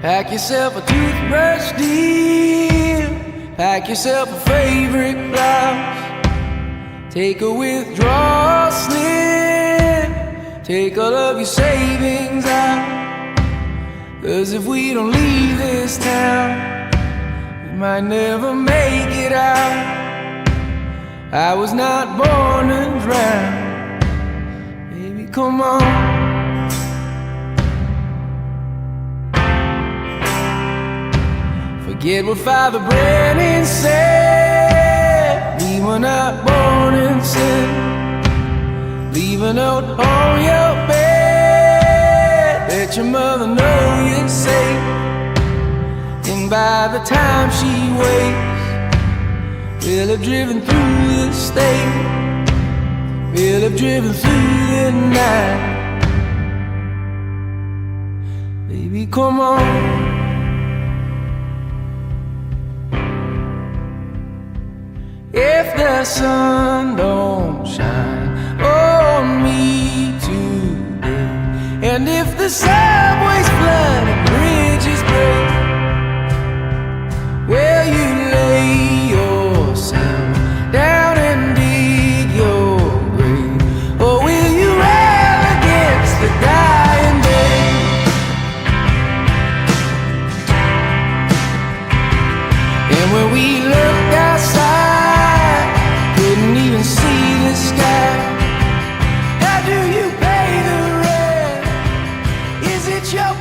Pack yourself a toothbrush, dear. Pack yourself a favorite blouse. Take a withdrawal slip. Take all of your savings out. 'Cause if we don't leave this town, we might never make it out. I was not born to drown. Baby, come on. Forget what Father Brennan said. We were not born in sin. Leave a note on your bed. Let your mother know you're safe. And by the time she wakes, we'll have driven through the state. We'll have driven through the night. Baby, come on. If the sun don't shine on me today, and if the subways flood and bridges break, will you lay yourself down and dig your grave? Or will you rail against the dying day? And when we looked outside, couldn't even see the sky. How do you pay the rent? Is it your